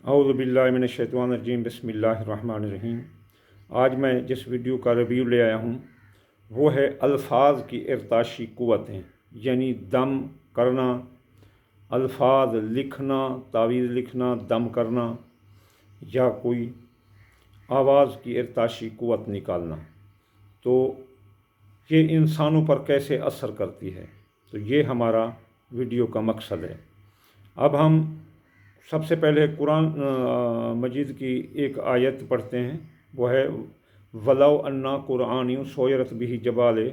अऊज़ु बिल्लाहि मिनश शैतानिर रजीम बिस्मिल्लाहिर रहमानिर रहीम। आज मैं जिस वीडियो का रिव्यू ले आया हूँ वो है अल्फाज की इर्ताशी क़ुव्वतें, यानी दम करना, अल्फाज लिखना, तावीज़ लिखना, दम करना या कोई आवाज़ की इर्ताशी क़ुव्वत निकालना, तो ये इंसानों पर कैसे असर करती है। तो ये हमारा वीडियो का मकसद है। अब हम सबसे पहले कुरान मजीद की एक आयत पढ़ते हैं, वो है वलौ अन्ना कुरान सोयरत बिही जबाले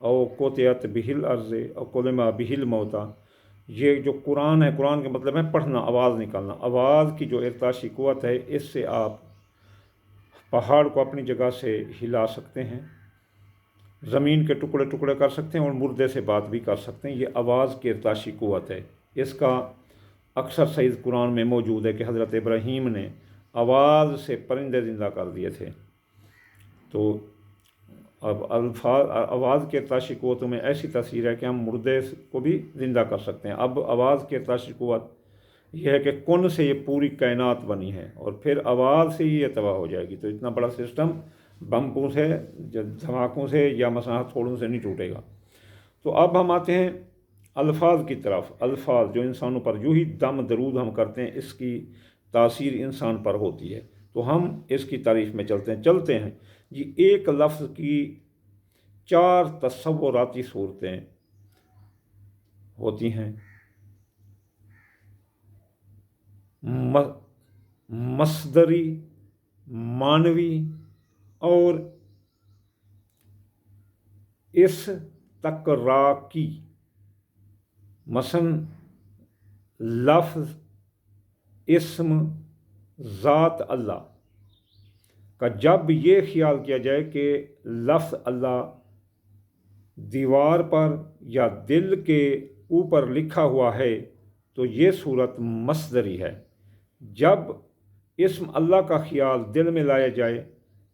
औ कोतियत बिहिल अर्ज़े और कोलमा बिहिल मौता। ये जो कुरान है, कुरान का मतलब है पढ़ना, आवाज़ निकालना। आवाज़ की जो इर्ताशी क़ुव्वत है, इससे आप पहाड़ को अपनी जगह से हिला सकते हैं, ज़मीन के टुकड़े टुकड़े कर सकते हैं और मुर्दे से बात भी कर सकते हैं। ये आवाज़ की इर्ताशी क़ुव्वत है। इसका अक्सर सही कुरान में मौजूद है कि हज़रत इब्राहीम ने आवाज़ से परिंदे ज़िंदा कर दिए थे। तो अब आवाज़ के इर्ताशी क़ुव्वतों में ऐसी तस्वीर है कि हम मुर्दे को भी ज़िंदा कर सकते हैं। अब आवाज़ के इर्ताशी क़ुव्वत यह है कि कुन से ये पूरी कायनात बनी है और फिर आवाज़ से ही ये तबाह हो जाएगी। तो इतना बड़ा सिस्टम बम्पों से, धमाकों से या मसला हथौड़ों से नहीं टूटेगा। तो अब हम आते हैं अल्फाज की तरफ। अल्फाज जो इंसानों पर यूँ ही दम दरूद हम करते हैं, इसकी तासीर इंसान पर होती है। तो हम इसकी तारीफ़ में चलते हैं जी। एक लफ्ज़ की 4 तसव्वुराती सूरतें होती हैं। मस्दरी, मानवी और इस तकराकी। मसन लफ्ज़, इस्म, ज़ात अल्लाह का जब ये ख्याल किया जाए कि लफ्ज़ अल्लाह दीवार पर या दिल के ऊपर लिखा हुआ है, तो ये सूरत मस्दरी है। जब इस्म अल्लाह का ख्याल दिल में लाया जाए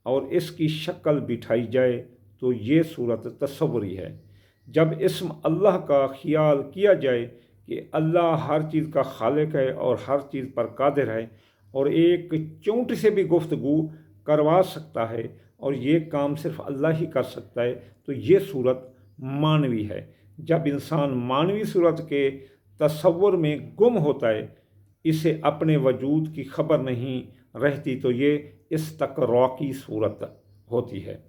और इसकी शक्ल बिठाई जाए, तो ये सूरत तसव्वुरी है। जब इस्म अल्लाह का ख्याल किया जाए कि अल्लाह हर चीज़ का खालिक है और हर चीज़ पर कादिर है और एक चोंटी से भी गुफ्तगू करवा सकता है और ये काम सिर्फ अल्लाह ही कर सकता है, तो ये सूरत मानवी है। जब इंसान मानवी सूरत के तसव्वुर में गुम होता है, इसे अपने वजूद की खबर नहीं रहती, तो ये इस्तक़राकी सूरत होती है।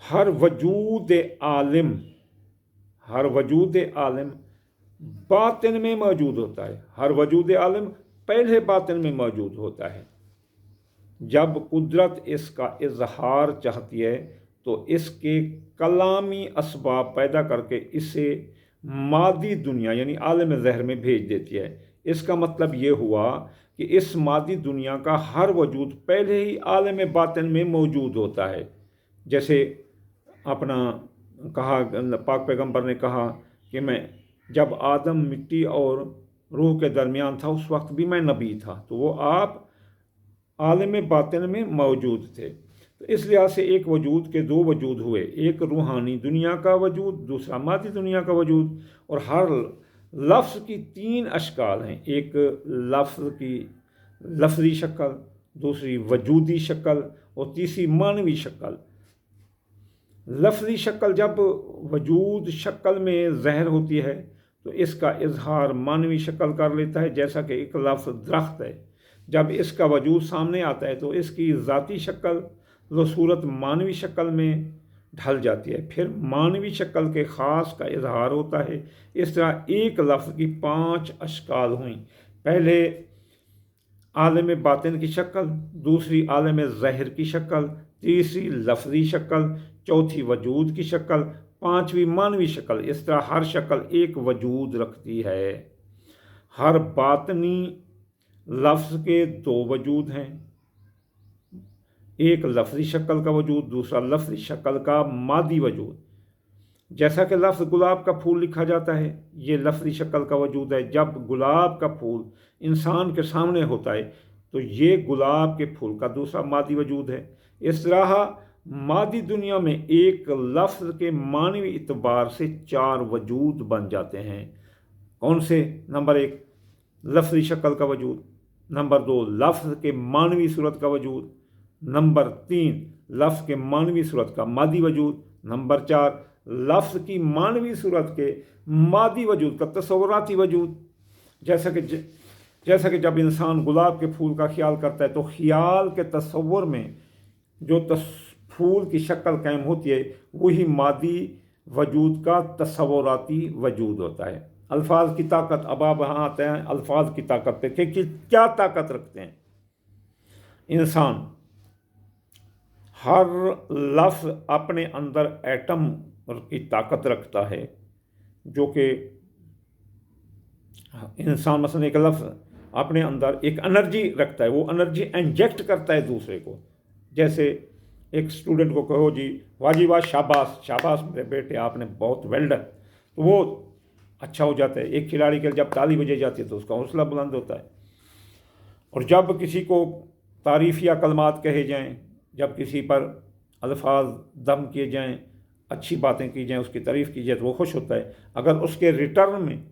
हर वजूद आलिम बातिन में मौजूद होता है। हर वजूद आलिम पहले बातिन में मौजूद होता है। जब कुदरत इसका इजहार चाहती है तो इसके कलामी असबाब पैदा करके इसे मादी दुनिया यानी आलम ज़हर में भेज देती है। इसका मतलब ये हुआ कि इस मादी दुनिया का हर वजूद पहले ही आलम बातिन में मौजूद होता है। जैसे अपना कहा, पाक पैगंबर ने कहा कि मैं जब आदम मिट्टी और रूह के दरमियान था, उस वक्त भी मैं नबी था। तो वो आप आलम बातिन में मौजूद थे। तो इस लिहाज से एक वजूद के 2 वजूद हुए, एक रूहानी दुनिया का वजूद, दूसरा मादी दुनिया का वजूद। और हर लफ्ज़ की 3 अशकाल हैं। एक लफ्ज़ की लफ्ज़ी शक्ल, दूसरी वजूदी शक्ल और तीसरी मानवी शक्ल। लफ्ज़ी शक्ल जब वजूद शक्ल में ज़हर होती है तो इसका इजहार मानवी शक्ल कर लेता है। जैसा कि एक लफ्ज़ दरख्त है, जब इसका वजूद सामने आता है तो इसकी ज़ाती शक्ल वो सूरत मानवी शक्ल में ढल जाती है, फिर मानवी शक्ल के ख़ास का इजहार होता है। इस तरह एक लफ्ज़ की 5 अशकाल हुई। पहले आलम बातिन की शक्ल, दूसरी आलम ज़ाहिर की शक्ल, तीसरी लफ्ज़ी शक्ल, चौथी वजूद की शक्ल, 5वीं मानवी शक्ल। इस तरह हर शक्ल एक वजूद रखती है। हर बातनी लफ्ज़ के 2 वजूद हैं, एक लफ्ज़ी शक्ल का वजूद, दूसरा लफ्ज़ी शक्ल का मादी वजूद। जैसा कि लफ्ज़ गुलाब का फूल लिखा जाता है, ये लफ्ज़ी शक्ल का वजूद है। जब गुलाब का फूल इंसान के सामने होता है तो ये गुलाब के फूल का दूसरा मादी वजूद है। इस तरह मादी दुनिया में एक लफ्ज़ के मानवी इतबार से 4 वजूद बन जाते हैं। कौन से? नंबर 1 लफ्ज़ी शक्ल का वजूद, नंबर 2 लफ्ज़ के मानवी सूरत का वजूद, नंबर 3 लफ्ज़ के मानवी सूरत का मादी वजूद, नंबर 4 लफ्ज़ की मानवी सूरत के मादी वजूद का तस्वुराती वजूद। जैसा कि जब इंसान गुलाब के फूल का ख्याल करता है तो ख्याल के तस्वुर में जो फूल की शक्ल कायम होती है वही मादी वजूद का तस्वुराती वजूद होता है। अल्फाज की ताकत, अब आप यहाँ आते हैं अल्फाज की ताकत पे कि क्या ताकत रखते हैं। इंसान हर लफ्ज़ अपने अंदर एटम की ताकत रखता है, जो कि इंसान मसलन एक लफ्ज़ अपने अंदर एक एनर्जी रखता है, वो एनर्जी इंजेक्ट करता है दूसरे को। जैसे एक स्टूडेंट को कहो जी वाजिबा शाबाश, शाबाश मेरे बेटे आपने बहुत वेल डन, तो वो अच्छा हो जाता है। एक खिलाड़ी के जब ताली बजाई जाती है तो उसका हौसला बुलंद होता है। और जब किसी को तारीफ़ या कलमात कहे जाएं, जब किसी पर अल्फाज दम किए जाएं, अच्छी बातें की जाएं, उसकी तारीफ़ की जाए तो वो खुश होता है। अगर उसके रिटर्न में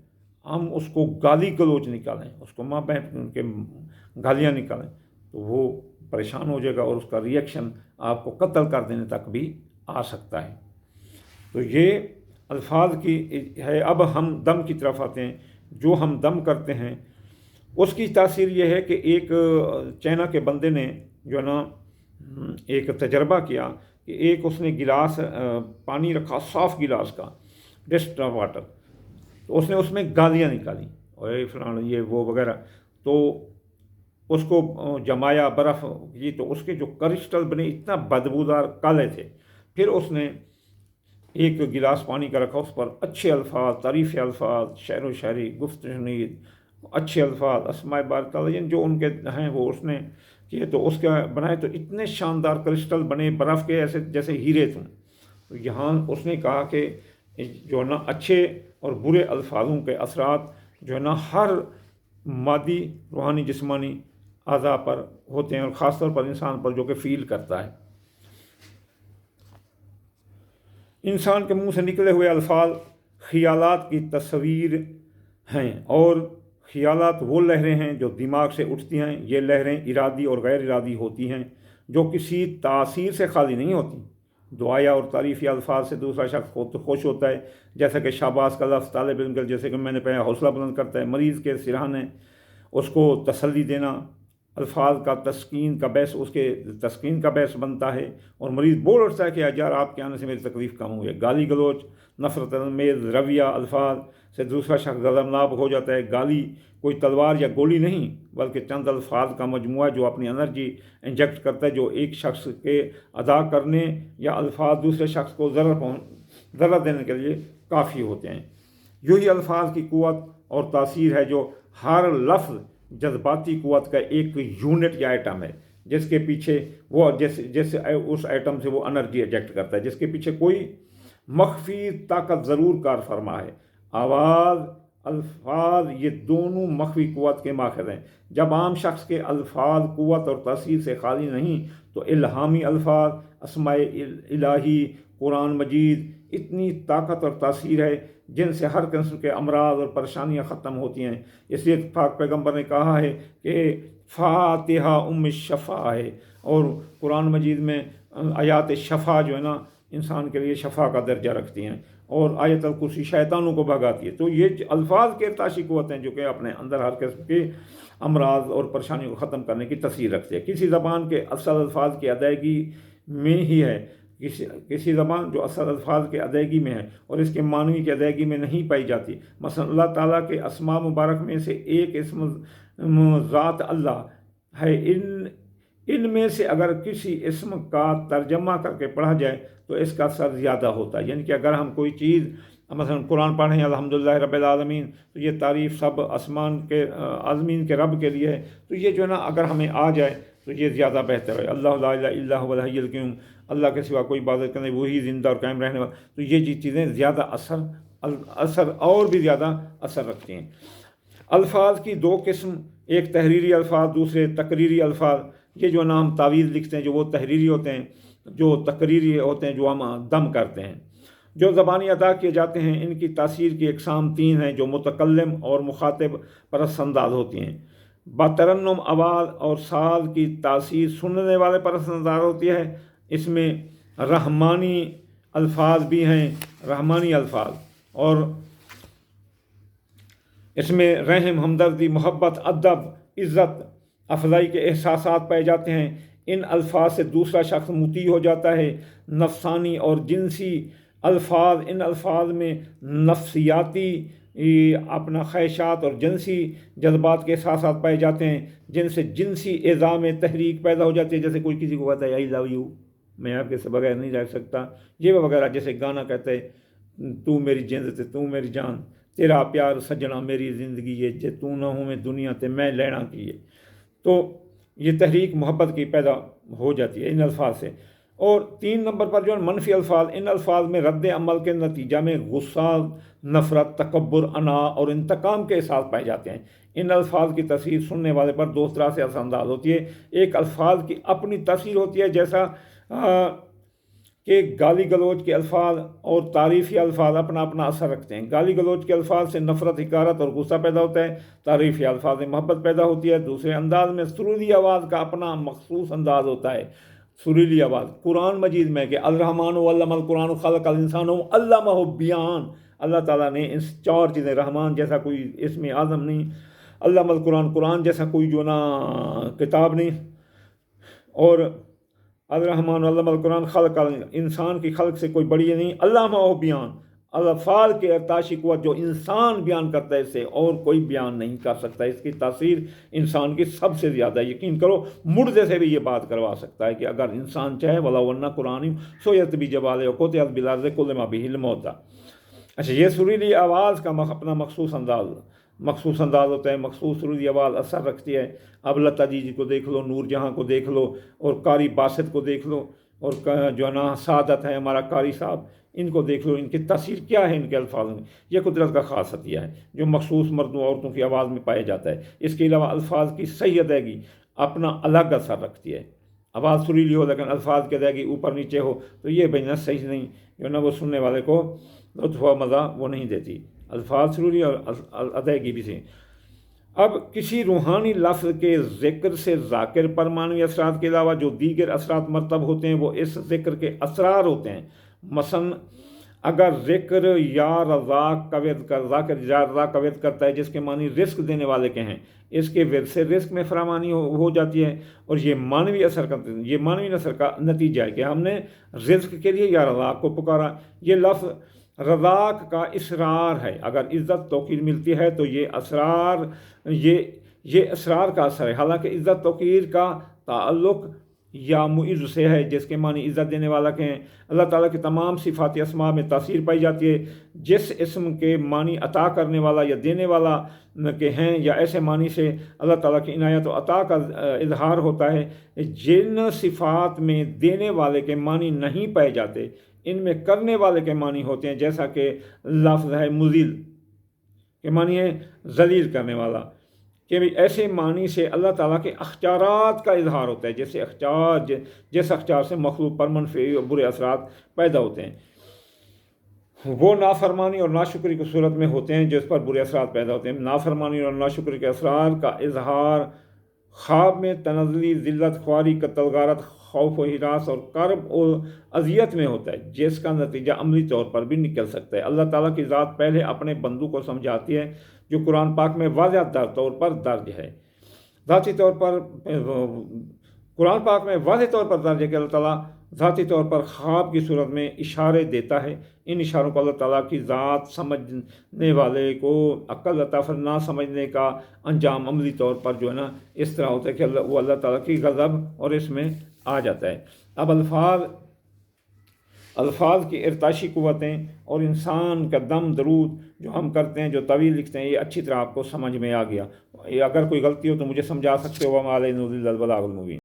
हम उसको गाली गलौज निकालें, उसको माँ बहन के गालियाँ निकालें, तो वो परेशान हो जाएगा और उसका रिएक्शन आपको कत्ल कर देने तक भी आ सकता है। तो ये अल्फाज की है। अब हम दम की तरफ आते हैं। जो हम दम करते हैं उसकी तासीर ये है कि एक चाइना के बंदे ने जो है ना एक तजर्बा किया कि एक उसने गिलास पानी रखा, साफ़ गिलास का, डिस्ट वाटर, तो उसने उसमें गालियाँ निकाली और फलाना ये वो वगैरह, तो उसको जमाया बर्फ़ की तो उसके जो क्रिस्टल बने इतना बदबूदार काले थे। फिर उसने एक गिलास पानी का रखा, उस पर अच्छे अल्फाज, तारीफ़ अल्फाज, शेर व शायरी, गुफ्त शनीद, अच्छे अल्फाज, अस्माए बारक जो उनके हैं वो उसने किए, तो उसके बनाए तो इतने शानदार क्रिस्टल बने बर्फ़ के, ऐसे जैसे हीरे थे। तो यहाँ उसने कहा कि जो है ना अच्छे और बुरे अल्फाजों के असरात जो है ना हर मादी, रूहानी, जिस्मानी अज़ा पर होते हैं और ख़ास तौर पर इंसान पर जो कि फ़ील करता है। इंसान के मुंह से निकले हुए अल्फाज ख़यालात की तस्वीर हैं, और ख़यालात वो लहरें हैं जो दिमाग से उठती हैं। ये लहरें इरादी और गैर इरादी होती हैं, जो किसी तासीर से खाली नहीं होती। दुआया और तारीफ़ी अल्फाज से दूसरा शख्स खुश होता है, जैसा कि शाबाश का लफ्ज़ तालिब इल्म का, जैसे कि मैंने पहले हौसला बुलंद करता है। मरीज़ के सिरहाने उसको तसल्ली देना, अल्फाज का तस्कीन का बैस, उसके तस्कीन का बैस बनता है, और मरीज़ बोल उठता है कि यार आपके आने से मेरी तकलीफ़ कम हुई है। गाली गलोच, नफ़रत अमेज़ रवैया अल्फाज से दूसरा शख्स गज़बनाक हो जाता है। गाली कोई तलवार या गोली नहीं, बल्कि चंद अल्फाज का मजमुआ जो अपनी एनर्जी इंजेक्ट करता है, जो एक शख्स के अदा करने या अल्फाज दूसरे शख्स को ज़रर देने के लिए काफ़ी होते हैं। यही अल्फाज की क़ुव्वत और तासीर है, जो हर लफ्ज़ जज्बाती क़ुव्वत का एक यूनिट या आइटम है, जिसके पीछे वो जैसे उस आइटम से वो एनर्जी इंजेक्ट करता है, जिसके पीछे कोई मख्फी ताकत ज़रूर कार फरमा है। आवाज़, अल्फाज, ये दोनों मख्फी क़ुव्वत के माखज़ हैं। जब आम शख्स के अल्फाज क़ुव्वत और तासीर से खाली नहीं, तो इल्हामी अल्फाज, अस्माए इलाही, कुरान मजीद इतनी ताकत और तासीर है जिनसे हर किस्म के अमराज और परेशानियाँ ख़त्म होती हैं। इसलिए पाक पैगम्बर ने कहा है कि फ़ातिहा उम्म शफ़ा है, और कुरान मजीद में आयात शफ़ा जो है ना इंसान के लिए शफ़ा का दर्जा रखती हैं, और आयतुल कुर्सी शैतानों को भगाती है। तो ये अल्फाज के ताशी क़ुव्वत हैं जो कि अपने अंदर हर किस्म के अमराज और परेशानियों को ख़त्म करने की तस्वीर रखते हैं। किसी ज़बान के असल अल्फाज की अदायगी में ही है, किसी ज़बान जो असल अल्फाज के अदायगी में है और इसके मानवी की अदायगी में नहीं पाई जाती। मसलन अल्लाह ताला के अस्मा मुबारक में से एक इस्म ज़ात अल्लाह है। इनमें से अगर किसी इस्म का तर्जमा करके पढ़ा जाए तो इसका असर ज़्यादा होता है। यानी कि अगर हम कोई चीज़ मसलन कुरान पढ़ें अल्हम्दुलिल्लाह रब्बिल आलमीन, तो ये तारीफ़ सब आसमान के आज़मीन के रब के लिए है, तो ये जो है ना अगर हमें आ जाए तो ये ज़्यादा बेहतर है। अल्लाह ला इलाहा इल्ला हुवल हय्युल क़य्यूम, अल्लाह के सिवा कोई इबादत करने वही ज़िंदा और कायम रहने वाला, तो ये चीज़ें ज़्यादा असर और भी ज़्यादा असर रखती हैं। अल्फाज की दो किस्म, एक तहरीरी अल्फाज, दूसरे तकरीरी अल्फाज। ये जो ना हम तावीज़ लिखते हैं जो वो तहरीरी होते हैं, जो तकरीरी होते हैं जो हम दम करते हैं। جو زبانی ادا کیے جاتے ہیں ان کی تاثیر کی اقسام تین ہیں جو متکلم اور مخاطب پرست انداز ہوتی ہیں۔ بترنم آواز اور ساز کی تاثیر سننے والے پرست انداز ہوتی ہے۔ اس میں رحمانی الفاظ بھی ہیں، رحمانی الفاظ، اور اس میں رحم، ہمدردی، محبت، ادب، عزت افزائی کے احساسات پائے جاتے ہیں۔ ان الفاظ سے دوسرا شخص مطیع ہو جاتا ہے۔ نفسانی اور جنسی الفاظ، ان الفاظ میں نفسیاتی اپنا خواہشات اور جنسی جذبات کے احساسات پائے جاتے ہیں، جن سے جنسی اعضاء میں تحریک پیدا ہو جاتی ہے۔ جیسے کوئی کسی کو کہتا ہے آئی لو یو، میں آپ کے سے بغیر نہیں رہ سکتا، یہ وغیرہ۔ جیسے گانا کہتا ہے تو میری جند تے تو میری جان، تیرا پیار سجنا میری زندگی ہے، جے تو نہ ہوں میں دنیا تے میں لینا کی ہے۔ تو یہ تحریک محبت کی پیدا ہو جاتی ہے ان الفاظ سے۔ اور 3 نمبر پر جو ہے منفی الفاظ، ان الفاظ میں رد عمل کے نتیجہ میں غصہ، نفرت، تکبر، انا اور انتقام کے احساس پائے جاتے ہیں۔ ان الفاظ کی تاثیر سننے والے پر دو طرح سے اثر انداز ہوتی ہے۔ ایک الفاظ کی اپنی تاثیر ہوتی ہے، جیسا کہ گالی گلوچ کے الفاظ اور تعریفی الفاظ اپنا اپنا اثر رکھتے ہیں۔ گالی گلوچ کے الفاظ سے نفرت، حقارت اور غصہ پیدا ہوتا ہے۔ تعریفی الفاظ سے محبت پیدا ہوتی ہے۔ دوسرے انداز میں سریلی آواز کا اپنا مخصوص انداز ہوتا ہے۔ سریلی آواز قرآن مجید میں کہ الرحمن علم القرآن خلق الانسان علمہ بیان، اللہ تعالیٰ نے ان 4 چیزیں، رحمان جیسا کوئی اسم اعظم نہیں، علم القرآن، قرآن جیسا کوئی جو نا کتاب نہیں، اور الرحمن علم القرآن خلق انسان کی خلق سے کوئی بڑی نہیں، علامہ بیان، الفاظ کے ارتاشی قوت جو انسان بیان کرتا ہے اسے اور کوئی بیان نہیں کر سکتا۔ اس کی تاثیر انسان کی سب سے زیادہ، یقین کرو مردے سے بھی یہ بات کروا سکتا ہے کہ اگر انسان چاہے وَلَوْ أَنَّ قُرْآنٍ سُيِّرَتْ بِالْجِبَالِ وَقُطِعَتْ بِالْأَرْضِ كُلُّ بِهِ الْمَوْتَى۔ اچھا، یہ سریلی آواز کا اپنا مخصوص انداز ہوتا ہے۔ مخصوص سریلی آواز اثر رکھتی ہے۔ اب لتا جی کو دیکھ لو، نور جہاں کو دیکھ لو، اور قاری باسط کو دیکھ لو، اور جو نا سعادت ہے ہمارا قاری صاحب، ان کو دیکھ لو، ان کی تاثیر کیا ہے ان کے الفاظ میں۔ یہ قدرت کا خاص عطیہ ہے جو مخصوص مردوں عورتوں کی آواز میں پایا جاتا ہے۔ اس کے علاوہ الفاظ کی صحیح ادائیگی اپنا الگ اثر رکھتی ہے۔ آواز سریلی ہو لیکن الفاظ کی ادائیگی اوپر نیچے ہو تو یہ بہنا صحیح نہیں، جو نا وہ سننے والے کو لطف و مزہ وہ نہیں دیتی۔ الفاظ سریلی اور ادائیگی بھی صحیح۔ اب کسی روحانی لفظ کے ذکر سے ذاکر پر معنوی اثرات کے علاوہ جو دیگر اثرات مرتب ہوتے ہیں وہ اس ذکر کے اسرار ہوتے ہیں۔ مثلا اگر ذکر یا رزاق قویت کرتا ہے جس کے معنی رزق دینے والے کے ہیں، اس کے ورد سے رزق میں فراوانی ہو جاتی ہے، اور یہ معنوی اثر کا نتیجہ ہے کہ ہم نے رزق کے لیے یا رزاق کو پکارا۔ یہ لفظ رزاق کا اسرار ہے۔ اگر عزت توقیر ملتی ہے تو یہ اسرار کا اثر ہے، حالانکہ عزت توقیر کا تعلق یا معز سے ہے جس کے معنی عزت دینے والا کے ہیں۔ اللہ تعالیٰ کی تمام صفات اسماء میں تاثیر پائی جاتی ہے۔ جس اسم کے معنی عطا کرنے والا یا دینے والا کے ہیں یا ایسے معنی سے اللہ تعالیٰ کی عنایت و عطا کا اظہار ہوتا ہے۔ جن صفات میں دینے والے کے معنی نہیں پائے جاتے ان میں کرنے والے کے معنی ہوتے ہیں، جیسا کہ لفظ ہے مذل کے معنی ہے ذلیل کرنے والا، کہ ایسے معنی سے اللہ تعالیٰ کے اختیارات کا اظہار ہوتا ہے، جس اختیار سے مخلوق پر منفی اور برے اثرات پیدا ہوتے ہیں وہ نافرمانی اور ناشکری کی صورت میں ہوتے ہیں جس پر برے اثرات پیدا ہوتے ہیں۔ نافرمانی اور ناشکری کے اثرات کا اظہار خواب میں تنزلی، ذلت خواری، قتل غارت، خوف و ہراس اور کرب اور اذیت میں ہوتا ہے، جس کا نتیجہ عملی طور پر بھی نکل سکتا ہے۔ اللہ تعالیٰ کی ذات پہلے اپنے بندوں کو سمجھاتی ہے جو قرآن پاک میں واضح طور پر درج ہے۔ ذاتی طور پر قرآن پاک میں واضح طور پر درج ہے کہ اللہ تعالیٰ ذاتی طور پر خواب کی صورت میں اشارے دیتا ہے۔ ان اشاروں کو اللہ تعالیٰ کی ذات سمجھنے والے کو عقل عطا فرماتا، نہ سمجھنے کا انجام عملی طور پر جو ہے نا اس طرح ہوتا ہے کہ وہ اللہ تعالیٰ کی غضب اور اس میں آ جاتا ہے۔ اب الفاظ کی ارتاشی قوتیں اور انسان کا دم درود جو ہم کرتے ہیں، جو طویل لکھتے ہیں، یہ اچھی طرح آپ کو سمجھ میں آ گیا۔ اگر کوئی غلطی ہو تو مجھے سمجھا سکتے ہو۔ وَمَا عَلَيْنَا إِلَّا الْبَلَاغُ الْمُبِينُ۔